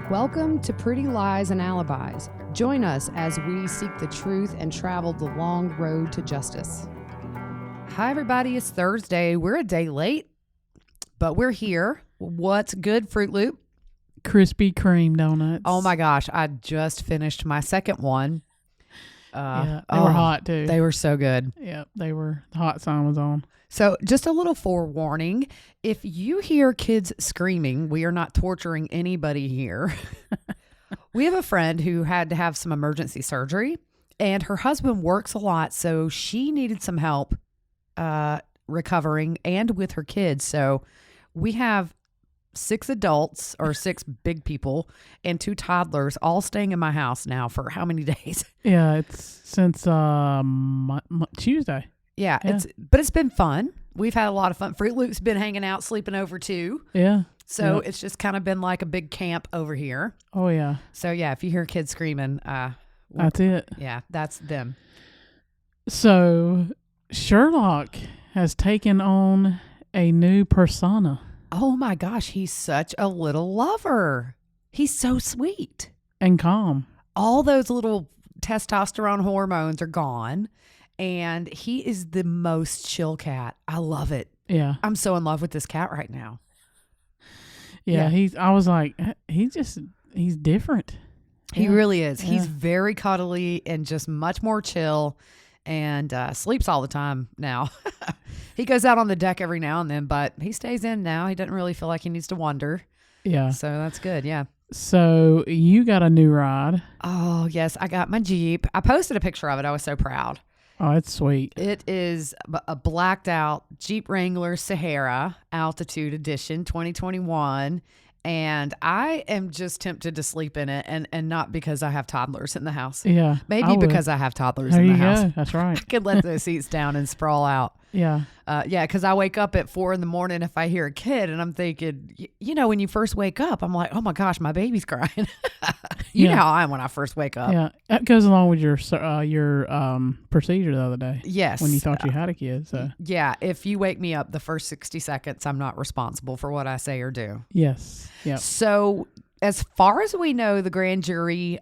Welcome to Pretty Lies and Alibis. Join us as we seek the truth and travel the long road to justice. Hi, everybody. It's Thursday. We're a day late, but we're here. What's good, Fruit Loop? Krispy Kreme donuts. Oh, my gosh. I just finished my second one. They were hot, too. They were so good. Yeah, they were. The hot sign was on. So just a little forewarning, if you hear kids screaming, we are not torturing anybody here. We have a friend who had to have some emergency surgery, and her husband works a lot, so she needed some help recovering and with her kids. So we have 6 adults or 6 big people and 2 toddlers all staying in my house now for how many days? Yeah, it's since Tuesday. Yeah, it's been fun. We've had a lot of fun. Fruit Loop's been hanging out, sleeping over too. Yeah. So It's just kind of been like a big camp over here. Oh, yeah. So, yeah, if you hear kids screaming, that's it. Yeah, that's them. So Sherlock has taken on a new persona. Oh, my gosh. He's such a little lover. He's so sweet. And calm. All those little testosterone hormones are gone. And he is the most chill cat. I love it. Yeah. I'm so in love with this cat right now. Yeah. I was like, he's different. He really is. Yeah. He's very cuddly and just much more chill and sleeps all the time now. He goes out on the deck every now and then, but he stays in now. He doesn't really feel like he needs to wander. Yeah. So that's good. Yeah. So you got a new ride. Oh, yes. I got my Jeep. I posted a picture of it. I was so proud. Oh, it's sweet. It is a blacked out Jeep Wrangler Sahara Altitude Edition 2021. And I am just tempted to sleep in it, and not because I have toddlers in the house. Yeah. Maybe because I have toddlers there in the you house. Go. That's right. I could let those seats down and sprawl out. Yeah. Yeah, because I wake up at 4 a.m. if I hear a kid, and I'm thinking, when you first wake up, I'm like, oh my gosh, my baby's crying. You know how I am when I first wake up. Yeah, that goes along with your procedure the other day. Yes. When you thought you had a kid. So yeah, if you wake me up the first 60 seconds, I'm not responsible for what I say or do. Yes. Yeah. So as far as we know, the grand jury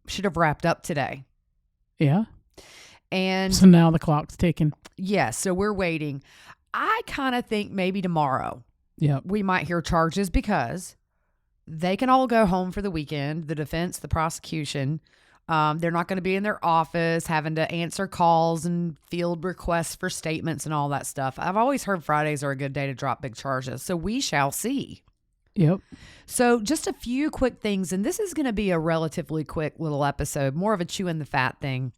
should have wrapped up today. Yeah. And so now the clock's ticking. Yeah, so we're waiting. I kind of think maybe tomorrow we might hear charges because they can all go home for the weekend, the defense, the prosecution. They're not going to be in their office having to answer calls and field requests for statements and all that stuff. I've always heard Fridays are a good day to drop big charges, so we shall see. Yep. So just a few quick things, and this is going to be a relatively quick little episode, more of a chewing the fat thing.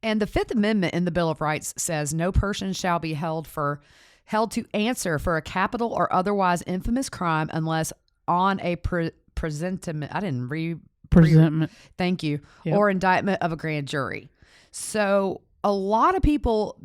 And the Fifth Amendment in the Bill of Rights says no person shall be held to answer for a capital or otherwise infamous crime unless on a presentment. I didn't read presentment. Thank you. Yep. Or indictment of a grand jury. So a lot of people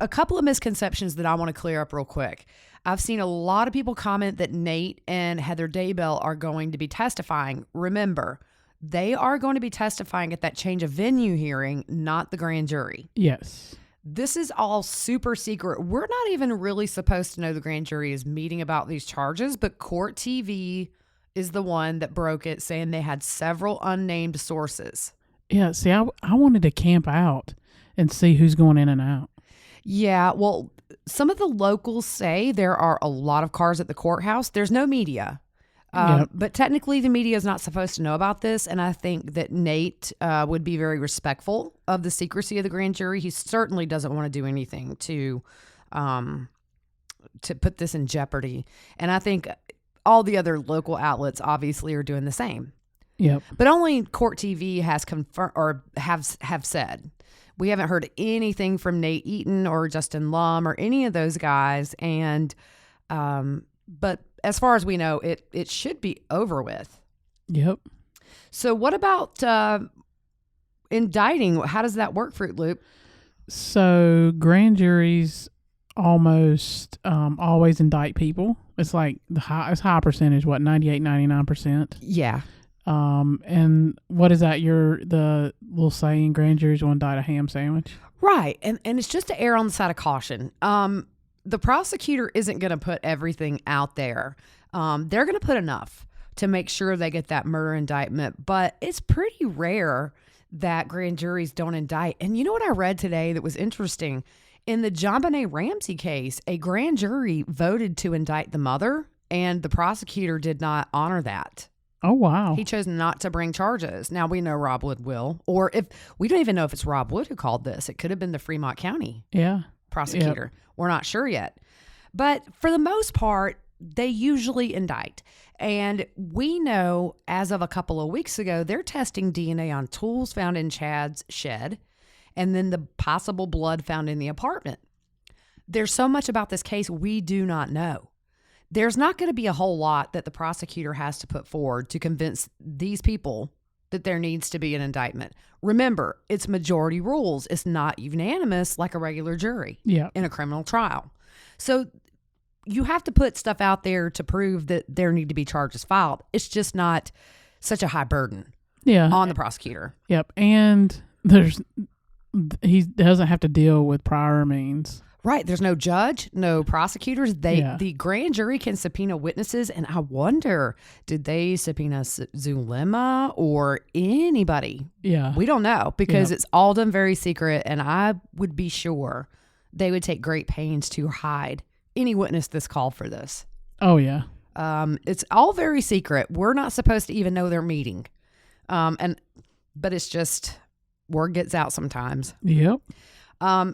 a couple of misconceptions that I want to clear up real quick. I've seen a lot of people comment that Nate and Heather Daybell are going to be testifying. Remember, they are going to be testifying at that change of venue hearing, not the grand jury. Yes. This is all super secret. We're not even really supposed to know the grand jury is meeting about these charges, but Court TV is the one that broke it, saying they had several unnamed sources. Yeah, see, I wanted to camp out and see who's going in and out. Yeah, well, some of the locals say there are a lot of cars at the courthouse. There's no media. But technically the media is not supposed to know about this. And I think that Nate would be very respectful of the secrecy of the grand jury. He certainly doesn't want to do anything to put this in jeopardy. And I think all the other local outlets obviously are doing the same. Yep. But only Court TV has confirmed or have said. We haven't heard anything from Nate Eaton or Justin Lum or any of those guys. And but as far as we know, it should be over with. Yep. So what about indicting? How does that work, Fruit Loop? So grand juries almost always indict people. It's like it's high percentage, 98, 99%. Yeah. And what is that? The little saying, grand juries will indict a ham sandwich. Right. And it's just to err on the side of caution. The prosecutor isn't going to put everything out there. They're going to put enough. to make sure they get that murder indictment. But it's pretty rare that grand juries don't indict. And you know what I read today that was interesting? In the JonBenet Ramsey case, a grand jury voted to indict the mother, and the prosecutor did not honor that. Oh, wow. He chose not to bring charges. Now, we know Rob Wood will. Or if we don't even know if it's Rob Wood who called this. It could have been the Fremont County prosecutor. Yep. We're not sure yet. But for the most part, they usually indict. And we know as of a couple of weeks ago, they're testing DNA on tools found in Chad's shed and then the possible blood found in the apartment. There's so much about this case we do not know. There's not going to be a whole lot that the prosecutor has to put forward to convince these people that there needs to be an indictment. Remember, it's majority rules. It's not unanimous like a regular jury in a criminal trial. So you have to put stuff out there to prove that there need to be charges filed. It's just not such a high burden on the prosecutor. Yep. And he doesn't have to deal with prior means. Right. There's no judge, no prosecutors. The grand jury can subpoena witnesses. And I wonder, did they subpoena Zulema or anybody? Yeah. We don't know because it's all done very secret. And I would be sure they would take great pains to hide any witness that's called for this. Oh, yeah. It's all very secret. We're not supposed to even know they're meeting. But it's just word gets out sometimes. Yep.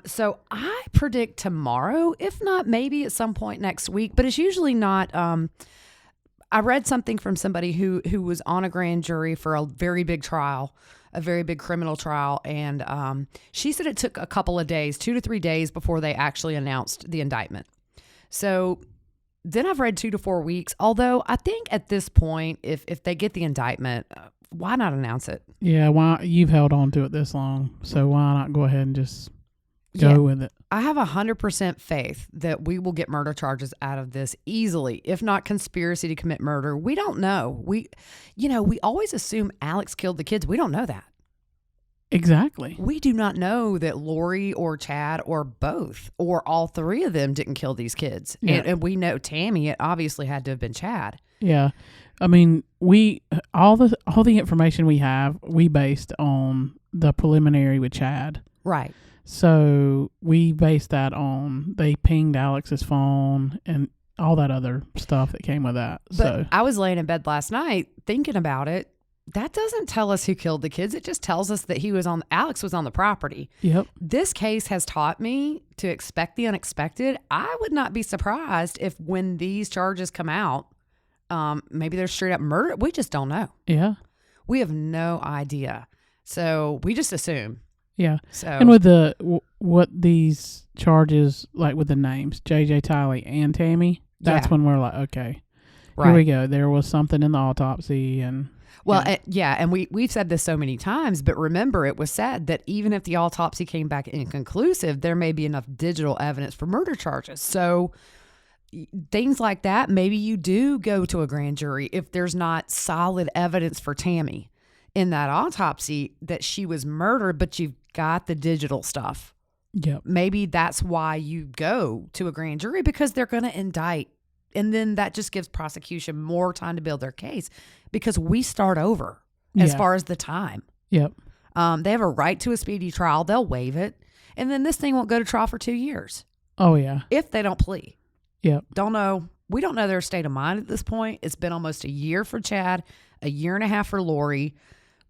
So I predict tomorrow, if not maybe at some point next week, but it's usually not. I read something from somebody who was on a grand jury for a very big trial, a very big criminal trial. And she said it took a couple of days, 2 to 3 days before they actually announced the indictment. So then I've read 2 to 4 weeks, although I think at this point, if they get the indictment, why not announce it? Yeah, why you've held on to it this long, so why not go ahead and just go with it? I have 100% faith that we will get murder charges out of this easily, if not conspiracy to commit murder. We don't know. We always assume Alex killed the kids. We don't know that. Exactly. We do not know that Lori or Chad or both or all three of them didn't kill these kids. Yeah. And we know Tammy, it obviously had to have been Chad. Yeah. I mean, all the information we have, we based on the preliminary with Chad. Right. So we based that on, they pinged Alex's phone and all that other stuff that came with that. But I was laying in bed last night thinking about it. That doesn't tell us who killed the kids. It just tells us that Alex was on the property. Yep. This case has taught me to expect the unexpected. I would not be surprised if when these charges come out, maybe they're straight up murder. We just don't know. Yeah. We have no idea. So we just assume. Yeah. So and with what these charges, like with the names, JJ, Tylee, and Tammy, that's when we're like, okay, here we go. There was something in the autopsy and... Well, and we've said this so many times, but remember, it was said that even if the autopsy came back inconclusive, there may be enough digital evidence for murder charges. So things like that, maybe you do go to a grand jury if there's not solid evidence for Tammy in that autopsy that she was murdered, but you've got the digital stuff. Yep. Maybe that's why you go to a grand jury, because they're going to indict. And then that just gives prosecution more time to build their case, because we start over as far as the time. Yep. They have a right to a speedy trial. They'll waive it. And then this thing won't go to trial for 2 years. Oh, yeah. If they don't plea. Yep. Don't know. We don't know their state of mind at this point. It's been almost a year for Chad, a year and a half for Lori.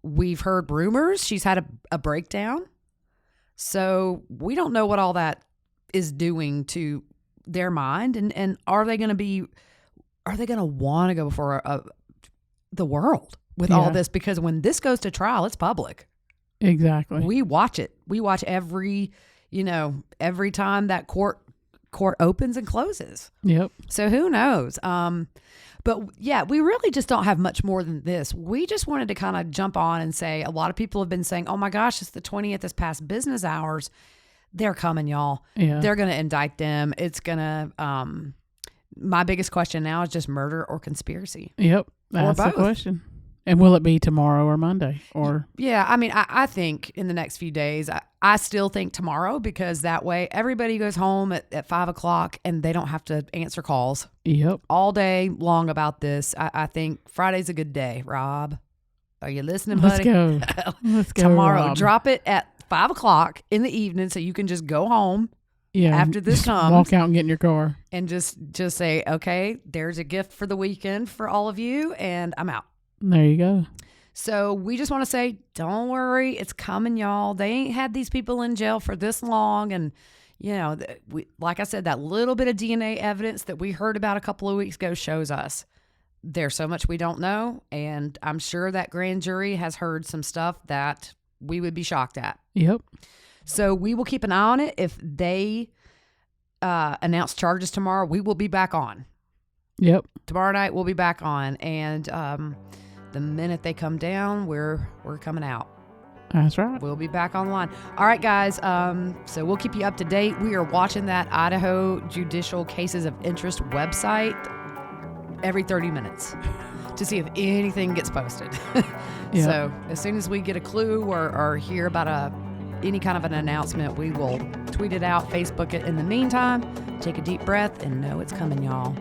We've heard rumors she's had a breakdown. So we don't know what all that is doing to their mind, and are they going to want to go before the world with all this? Because when this goes to trial, it's public. Exactly. We watch it. We watch every time that court opens and closes. Yep. So who knows? But yeah, we really just don't have much more than this. We just wanted to kind of jump on and say, a lot of people have been saying, oh my gosh, it's the 20th, it's past business hours. They're coming, y'all. Yeah. They're going to indict them. It's going to, my biggest question now is just murder or conspiracy. Yep. That's the question. And will it be tomorrow or Monday? Or yeah, I mean, I think in the next few days, I still think tomorrow, because that way everybody goes home at 5 o'clock and they don't have to answer calls. Yep. All day long about this. I think Friday's a good day. Rob, are you listening, buddy? Let's go. Tomorrow, Rob. drop it at 5 o'clock in the evening so you can just go home. Yeah. After this comes, walk out and get in your car and just say, okay, there's a gift for the weekend for all of you, and I'm out. There you go. So we just want to say, don't worry, it's coming, y'all. They ain't had these people in jail for this long, and like I said, that little bit of DNA evidence that we heard about a couple of weeks ago shows us there's so much we don't know, and I'm sure that grand jury has heard some stuff that we would be shocked at. Yep. So we will keep an eye on it. If they announce charges tomorrow, we will be back on. Yep. Tomorrow night we'll be back on, and the minute they come down, we're coming out. That's right. We'll be back online. All right, guys. So we'll keep you up to date. We are watching that Idaho Judicial Cases of Interest website every 30 minutes to see if anything gets posted. Yep. So as soon as we get a clue or hear about any kind of an announcement, we will tweet it out, Facebook it. In the meantime, take a deep breath and know it's coming, y'all.